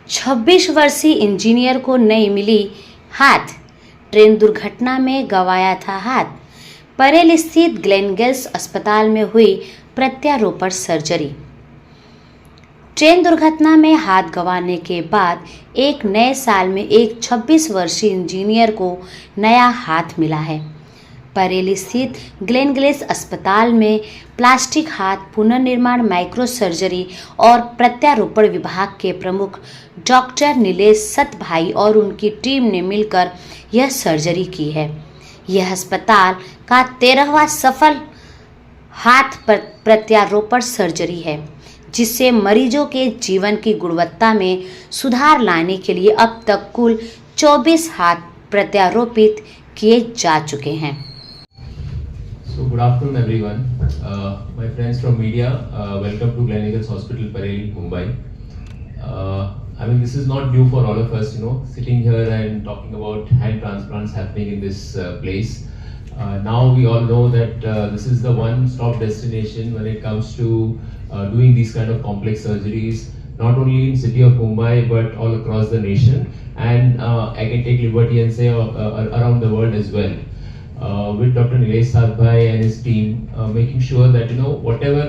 छब्बीस वर्षीय इंजीनियर को नहीं मिली हाथ, ट्रेन दुर्घटना में गंवाया था हाथ। परेल स्थित ग्लेनगेल्स अस्पताल में हुई प्रत्यारोपण सर्जरी। ट्रेन दुर्घटना में हाथ गंवाने के बाद एक नए साल में एक 26 वर्षीय इंजीनियर को नया हाथ मिला है। परेल स्थित ग्लेनगेल्स अस्पताल में प्लास्टिक हाथ पुनर्निर्माण, माइक्रो सर्जरी और प्रत्यारोपण विभाग के प्रमुख डॉक्टर नीलेश सतभाई और उनकी टीम ने मिलकर यह सर्जरी की है। यह अस्पताल का 13वां सफल हाथ प्रत्यारोपण सर्जरी है, जिससे मरीजों के जीवन की गुणवत्ता में सुधार लाने के लिए अब तक कुल 24 हाथ प्रत्यारोपित किए जा चुके हैं। So good afternoon everyone. My friends from media, welcome to Gleneagles Hospital, Parel, Mumbai. I mean, this is not new for all of us, sitting here and talking about hand transplants happening in this place. Now we all know that this is the one-stop destination when it comes to doing these kind of complex surgeries, not only in city of Mumbai but all across the nation, and I can take liberty and say around the world as well. With Dr. Nilesh Sadbhai and his team, making sure that whatever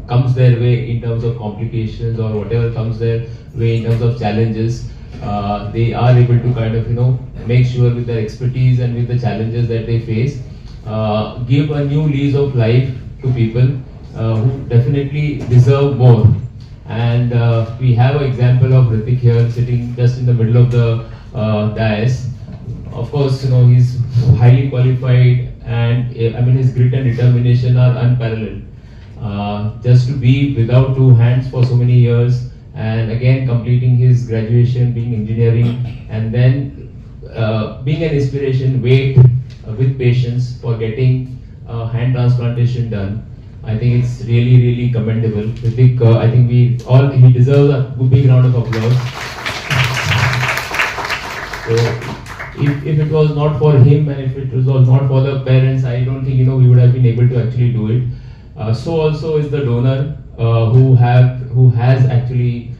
comes their way in terms of complications or whatever comes their way in terms of challenges, they are able to kind of make sure with their expertise and with the challenges that they face, give a new lease of life to people who definitely deserve more. And we have an example of Ritik here sitting just in the middle of the dais. Of course, he's highly qualified, and I mean his grit and determination are unparalleled. Just to be without two hands for so many years, and again completing his graduation, being engineering, and then being an inspiration, wait with patience for getting hand transplantation done. I think it's really, really commendable. Ritik, I think he deserves a big round of applause. So, if it was not for him and if it was not for the parents, I don't think we would have been able to actually do it. So also is the donor who has actually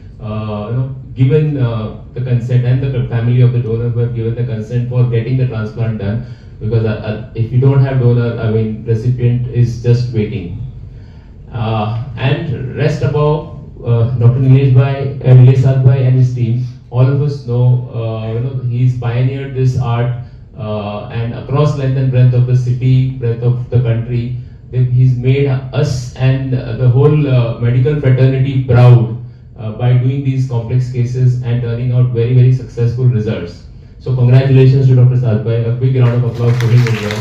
given the consent, and the family of the donor who have given the consent for getting the transplant done. Because if you don't have donor, I mean recipient is just waiting. And rest above Dr. Nilesh Sadbhai and his team. All of us know, he's pioneered this art and across length and breadth of the city, breadth of the country. He's made us and the whole medical fraternity proud by doing these complex cases and turning out very, very successful results. So congratulations to Dr. Sadbhai. A big round of applause for him as well.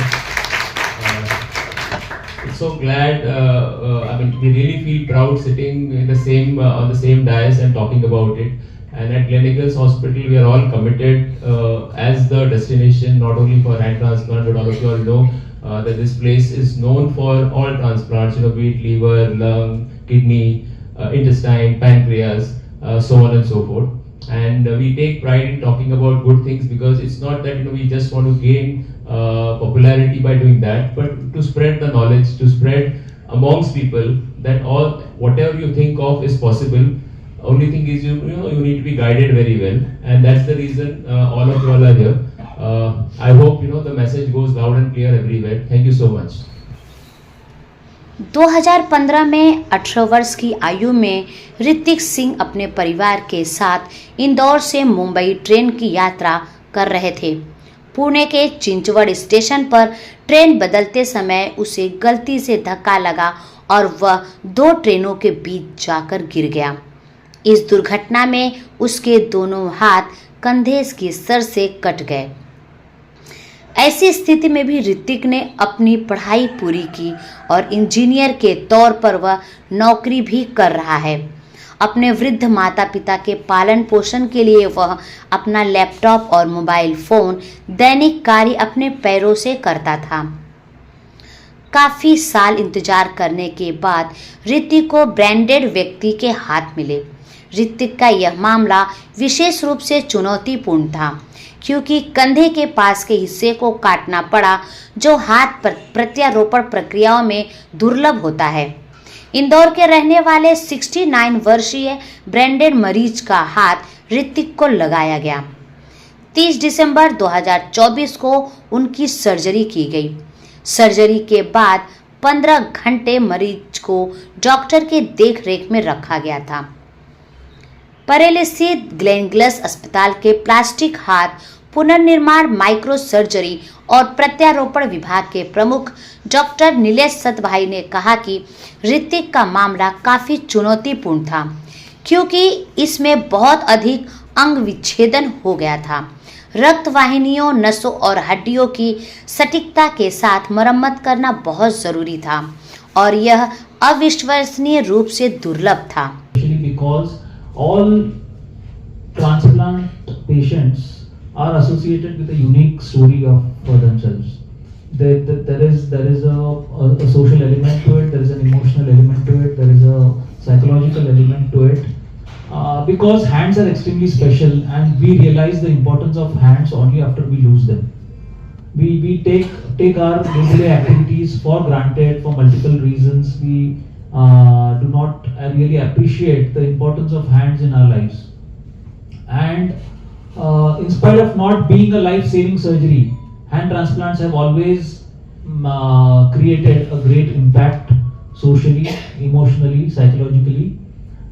It's so glad. I mean, we really feel proud sitting in the same on the same dais and talking about it. And at Gleneagles Hospital, we are all committed as the destination, not only for hand transplant, but all of you all know that this place is known for all transplants, be it liver, lung, kidney, intestine, pancreas, so on and so forth. And we take pride in talking about good things, because it's not that we just want to gain popularity by doing that, but to spread the knowledge, to spread amongst people that whatever you think of is possible. Only thing is you need to be guided very well, and that's the reason all of you all are here. I hope the message goes loud and clear everywhere. Thank you so much. 2015 में 18 वर्ष की आयु में ऋतिक सिंह अपने परिवार के साथ इंदौर से मुंबई ट्रेन की यात्रा कर रहे थे। पुणे के चिंचवड़ स्टेशन पर ट्रेन बदलते समय उसे गलती से धक्का लगा और वह दो ट्रेनों के बीच जाकर गिर गया। इस दुर्घटना में उसके दोनों हाथ कंधे की सर से कट गए। ऐसी स्थिति में भी ऋतिक ने अपनी पढ़ाई पूरी की और इंजीनियर के तौर पर वह नौकरी भी कर रहा है। अपने वृद्ध माता पिता के पालन पोषण के लिए वह अपना लैपटॉप और मोबाइल फोन दैनिक कार्य अपने पैरों से करता था। काफ़ी साल इंतजार करने के बाद ऋतिक को ब्रांडेड व्यक्ति के हाथ मिले। ऋतिक का यह मामला विशेष रूप से चुनौतीपूर्ण था, क्योंकि कंधे के पास के हिस्से को काटना पड़ा, जो हाथ पर प्रत्यारोपण प्रक्रियाओं में दुर्लभ होता है। इंदौर के रहने वाले 69 वर्षीय ब्रांडेड मरीज का हाथ ऋतिक को लगाया गया। 30 दिसंबर 2024 को उनकी सर्जरी की गई। सर्जरी के बाद 15 घंटे मरीज को डॉक्टर के देखरेख में रखा गया था। परेल स्थित ग्लेनगेल्स अस्पताल के प्लास्टिक हाथ पुनर्निर्माण, माइक्रो सर्जरी और प्रत्यारोपण विभाग के प्रमुख डॉक्टर नीलेश सतभाई ने कहा कि ऋतिक का मामला काफ़ी चुनौतीपूर्ण था, क्योंकि इसमें बहुत अधिक अंग विच्छेदन हो गया था। रक्त वाहिनियों, नसों और हड्डियों की सटीकता के साथ मरम्मत करना बहुत ज़रूरी था और यह अविश्वसनीय रूप से दुर्लभ था। Because all transplant patients are associated with a unique story for themselves. There is a social element to it, there is an emotional element to it, there is a psychological element to it. Because hands are extremely special, and we realize the importance of hands only after we lose them. We take our day-to-day activities for granted for multiple reasons. We do not really appreciate the importance of hands in our lives. And in spite of not being a life-saving surgery, hand transplants have always created a great impact socially, emotionally, psychologically,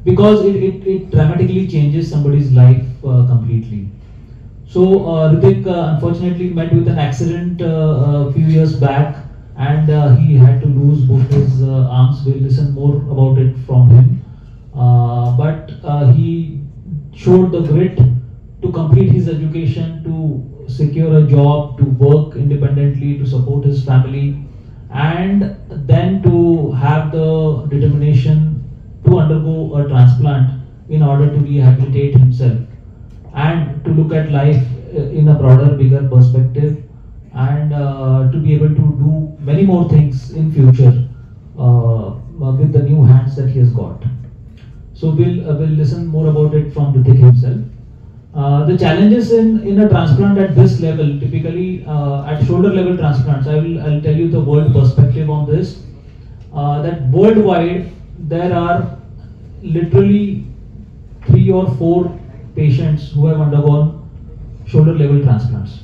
because it dramatically changes somebody's life completely. So Hrithik unfortunately met with an accident a few years back, and he had to lose both his arms. We'll listen more about it from him. But he showed the grit to complete his education, to secure a job, to work independently, to support his family, and then to have the determination to undergo a transplant in order to rehabilitate himself and to look at life in a broader, bigger perspective, and to be able to do many more things in future with the new hands that he has got. So we'll listen more about it from Hrithik himself. The challenges in a transplant at this level, typically at shoulder level transplants, I'll tell you the world perspective on this. That worldwide there are literally 3 or 4 patients who have undergone shoulder level transplants.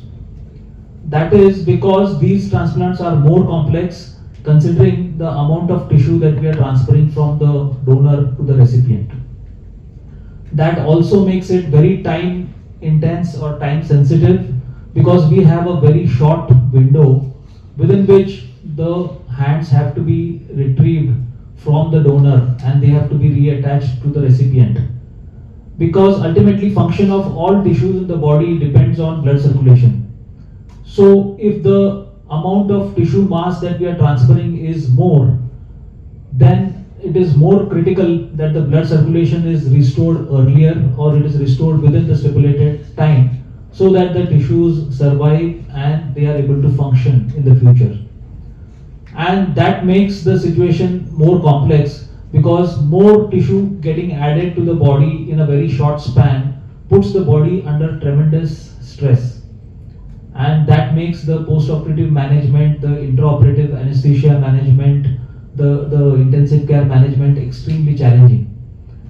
That is because these transplants are more complex, considering the amount of tissue that we are transferring from the donor to the recipient. That also makes it very time intense or time sensitive, because we have a very short window within which the hands have to be retrieved from the donor and they have to be reattached to the recipient, because ultimately function of all tissues in the body depends on blood circulation. So if the amount of tissue mass that we are transferring is more, then it is more critical that the blood circulation is restored earlier, or it is restored within the stipulated time, so that the tissues survive and they are able to function in the future. And that makes the situation more complex, because more tissue getting added to the body in a very short span puts the body under tremendous stress, and that makes the post-operative management, the intraoperative anesthesia management, the intensive care management extremely challenging.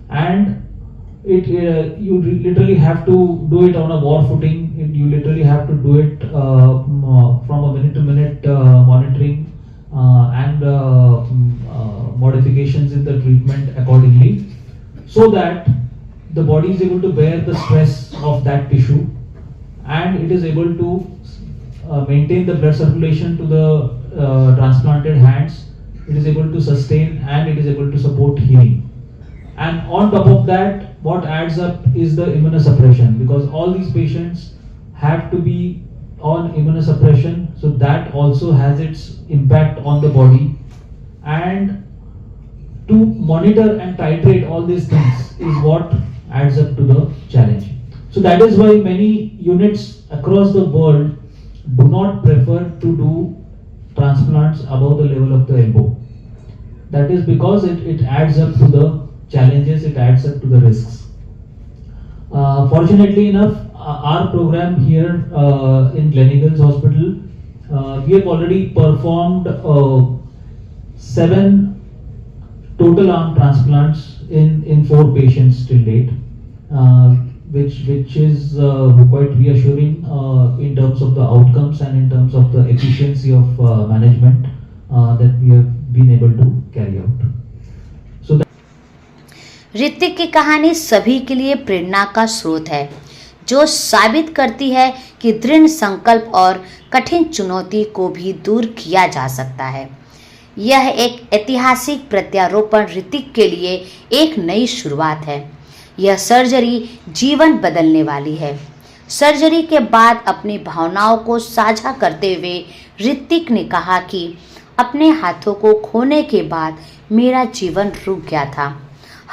And you literally have to do it on a war footing. You literally have to do it from a minute to minute monitoring and modifications in the treatment accordingly, so that the body is able to bear the stress of that tissue, and it is able to maintain the blood circulation to the transplanted hands. It is able to sustain and it is able to support healing. And on top of that, what adds up is the immunosuppression, because all these patients have to be on immunosuppression, so that also has its impact on the body. And to monitor and titrate all these things is what adds up to the challenge. So that is why many units across the world do not prefer to do transplants above the level of the elbow. That is because it adds up to the challenges, it adds up to the risks. Fortunately enough, our program here in Gleneagles Hospital, we have already performed 7 total arm transplants in 4 patients till date, which is quite reassuring in terms of the outcomes and in terms of the efficiency of management that we have been able to carry out. So Hrithik की कहानी सभी के लिए प्रेरणा का स्रोत है, जो साबित करती है कि दृढ़ संकल्प और कठिन चुनौती को भी दूर किया जा सकता है। यह एक ऐतिहासिक प्रत्यारोपण ऋतिक के लिए एक नई शुरुआत है। यह सर्जरी जीवन बदलने वाली है। सर्जरी के बाद अपनी भावनाओं को साझा करते हुए ऋतिक ने कहा कि अपने हाथों को खोने के बाद मेरा जीवन रुक गया था।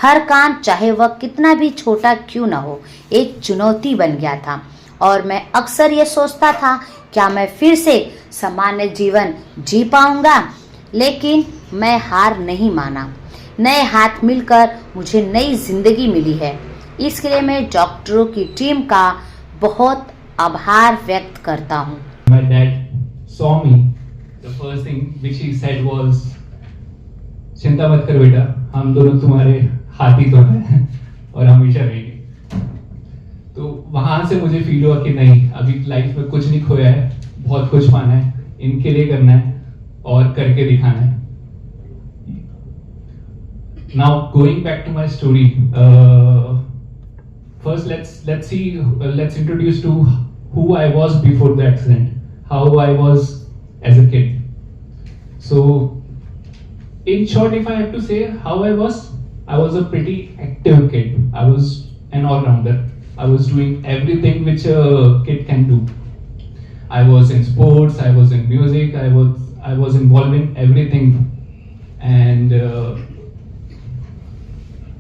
हर काम, चाहे वह कितना भी छोटा क्यों न हो, एक चुनौती बन गया था और मैं अक्सर ये सोचता था, क्या मैं फिर से सामान्य जीवन जी पाऊंगा? लेकिन मैं हार नहीं माना। नए हाथ मिलकर मुझे नई जिंदगी मिली है। इसके लिए मैं डॉक्टरों की टीम का बहुत आभार व्यक्त करता हूँ। My dad saw me. The first thing which he said was, चिंता मत कर बेटा, हम दोनों तुम्हारे हाथी तो हैं और हमेशा रहेंगे। तो वहां से मुझे फील हुआ कि नहीं, अभी लाइफ में कुछ नहीं खोया है, बहुत कुछ पाना है, इनके लिए करना है और करके दिखाना है। Now going back to my story, first let's introduce to who I was before the accident, how I was as a kid. So in short, if I have to say how I was a pretty active kid. I was an all-rounder. I was doing everything which a kid can do. I was in sports, I was in music, I was involved in everything. And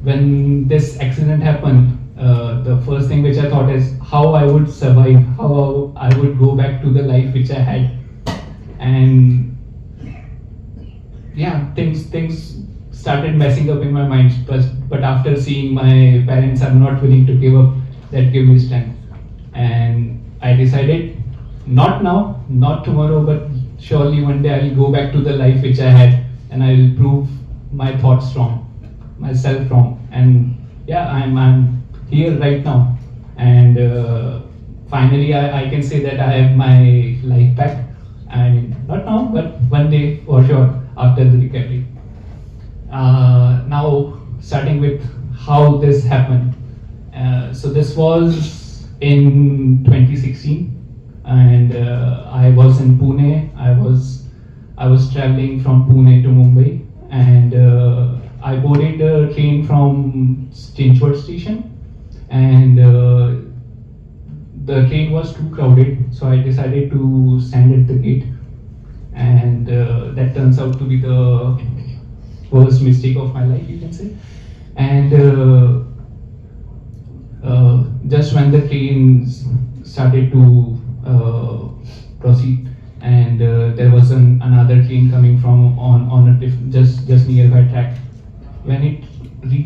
when this accident happened, the first thing which I thought is how I would survive, how I would go back to the life which I had. And yeah, things started messing up in my mind, but after seeing my parents are not willing to give up, that gave me strength. And I decided, not now, not tomorrow, but surely one day I'll go back to the life which I had and I'll prove my thoughts wrong, myself wrong. And yeah, I'm here right now. And finally I can say that I have my life back. I mean, not now, but one day for sure after the recovery. Now starting with how this happened. So this was in 2016, and I was in Pune. I was traveling from Pune to Mumbai, and I boarded a train from Chinchwad station, and the train was too crowded, so I decided to stand at the gate, and that turns out to be the worst mistake of my life, you can say. And just when the train started to proceed, and there was another train coming from on a just nearby track. When it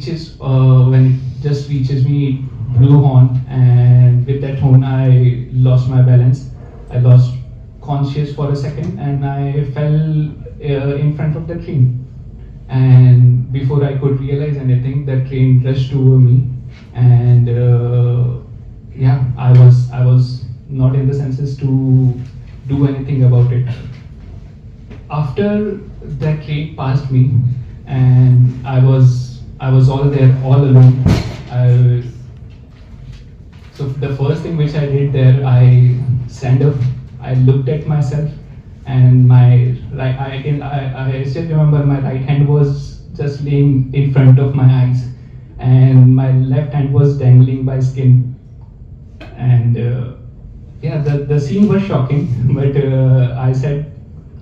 just reaches me, it blew horn, and with that horn I lost my balance. I lost conscious for a second, and I fell in front of the train. And before I could realize anything, the train rushed over me, and yeah, I was not in the senses to do anything about it. After that train passed me, and I was all there, all alone. So the first thing which I did there, I stand up, I looked at myself, and my right, I still remember my right hand was just laying in front of my eyes, and my left hand was dangling by skin. And yeah, the scene was shocking, but I said,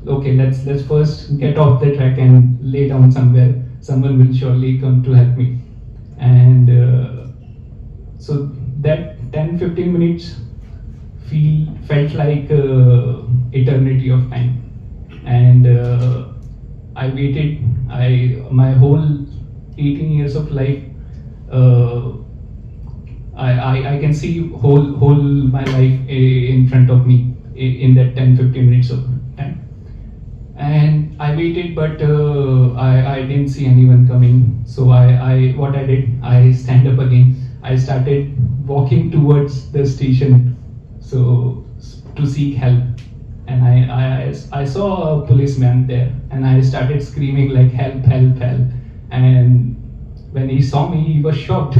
okay, let's first get off the track and lay down somewhere. Someone will surely come to help me. And so that 10-15 minutes felt like eternity of time. and I waited. My whole 18 years of life, I can see whole my life in front of me in that 10-15 minutes of time. And I waited, but I didn't see anyone coming. So what I did, I stand up again. I started walking towards the station, so to seek help. And I saw a policeman there, and I started screaming like help, help, help. And when he saw me, he was shocked.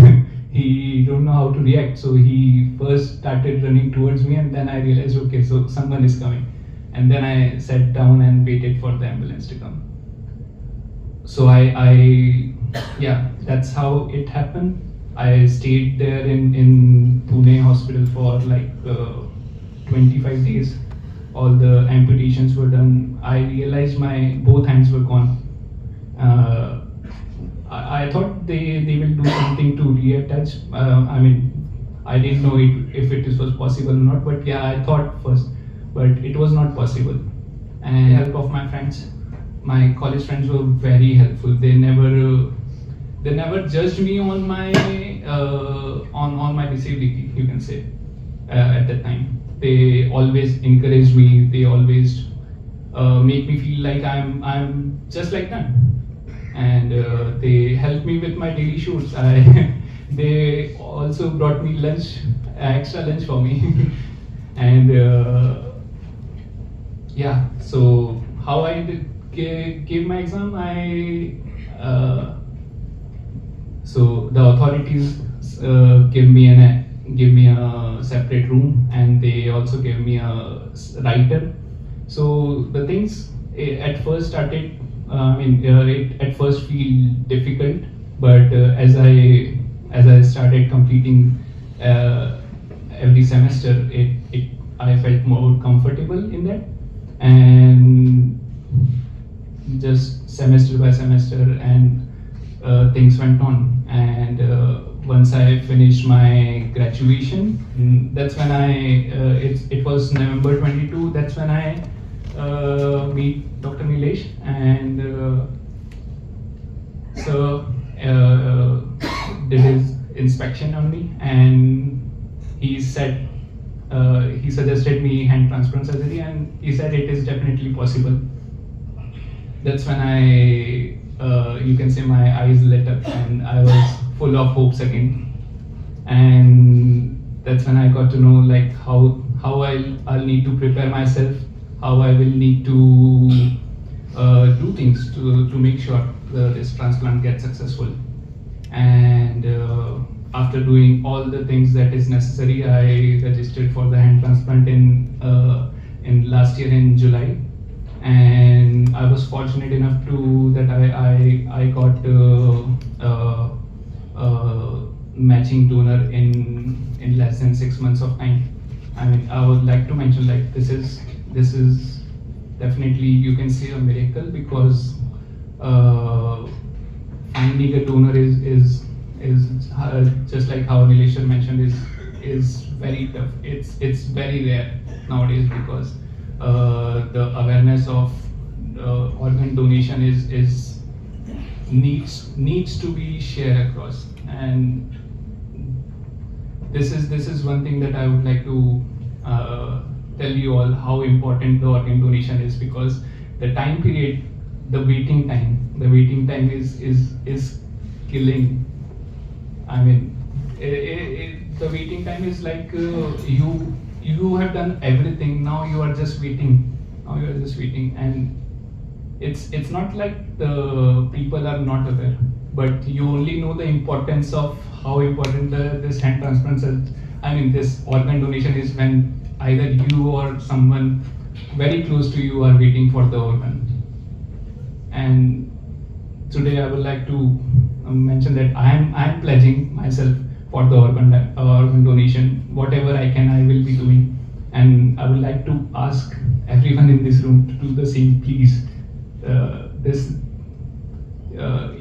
He don't know how to react, so he first started running towards me, and then I realized, okay, so someone is coming. And then I sat down and waited for the ambulance to come. So yeah, that's how it happened. I stayed there in Pune hospital for like 25 days. All the amputations were done. I realized my both hands were gone. I thought they will do something to reattach. I mean, I didn't know if it was possible or not, but yeah, I thought first, but it was not possible. And help of my friends, my college friends were very helpful. They never judged me on my on my disability, you can say, at that time. They always encouraged me. They always make me feel like I'm just like them. And they helped me with my daily shoots. They also brought me lunch, extra lunch for me. And yeah, so how I gave my exam, so the authorities gave me a separate room, and they also gave me a writer. So the things at first started. It at first feel difficult, but as I started completing every semester, I felt more comfortable in that, and just semester by semester, and things went on. And once I finished my graduation, that's when it was November 22. That's when I meet Dr. Nilesh, and so did his inspection on me, and he said he suggested me hand transplant surgery, and he said it is definitely possible. That's when you can say my eyes lit up, and I was full of hopes again. And that's when I got to know like how I'll need to prepare myself, how I will need to do things to make sure this transplant gets successful. And after doing all the things that is necessary, I registered for the hand transplant in last year in July. And I was fortunate enough that I got matching donor in less than 6 months of time. I mean, I would like to mention like this is definitely, you can say, a miracle, because finding a donor is just like how Nilesh mentioned, is very tough. It's very rare nowadays, because the awareness of organ donation needs to be shared across. And this is one thing that I would like to tell you all, how important the organ donation is, because the time period, the waiting time is killing. I mean, the waiting time is like you have done everything. Now you are just waiting. And it's not like the people are not aware, but you only know the importance of how important this hand transplant this organ donation is, when either you or someone very close to you are waiting for the organ. And today I would like to mention that I am pledging myself for the organ donation. Whatever I can, I will be doing. And I would like to ask everyone in this room to do the same, please.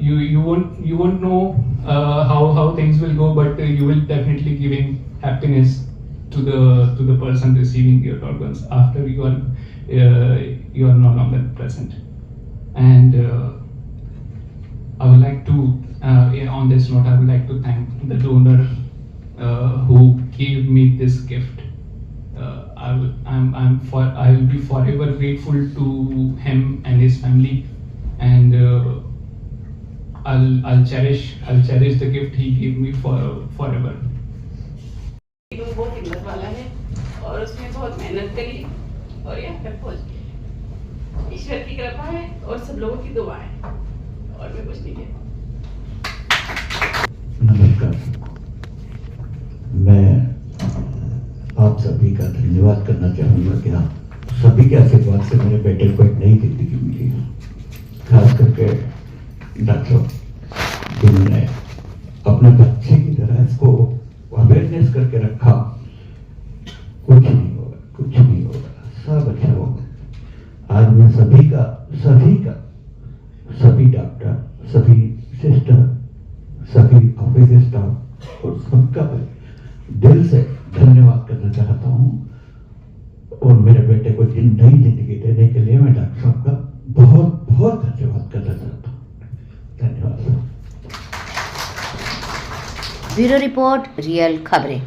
You won't know how things will go, but you will definitely giving happiness to the person receiving your organs after you are you are no longer present. And I would like to, on this note, I would like to thank the donor who gave me this gift. I will be forever grateful to him and his family, and I'll cherish the gift he gave me forever. वो बहुत हिम्मत वाला है और उसने बहुत मेहनत करी और यहाँ तक पहुँच गई। ईश्वर की कृपा है और सब लोगों की दुआ है और मैं कुछ नहीं कहती। नमस्कार, मैं आप सभी का धन्यवाद करना चाहूँगा कि आप सभी के आशीर्वाद से मेरे बेटे को एक नई जिंदगी मिली है। खास करके डॉक्टर साहब जिन्होंने अपने बच्चे की तरह इसको अवेयरनेस करके रखा। कुछ नहीं होगा, सब अच्छा होगा। आज मैं सभी डॉक्टर, सभी सिस्टर, सभी ऑफिस स्टाफ और सबका दिल से धन्यवाद करना चाहता हूँ और मेरे बेटे को नई जिंदगी देने के लिए मैं डॉक्टर साहब का बहुत बहुत धन्यवाद करना चाहता हूँ। धन्यवाद। ब्यूरो रिपोर्ट, रियल खबरें।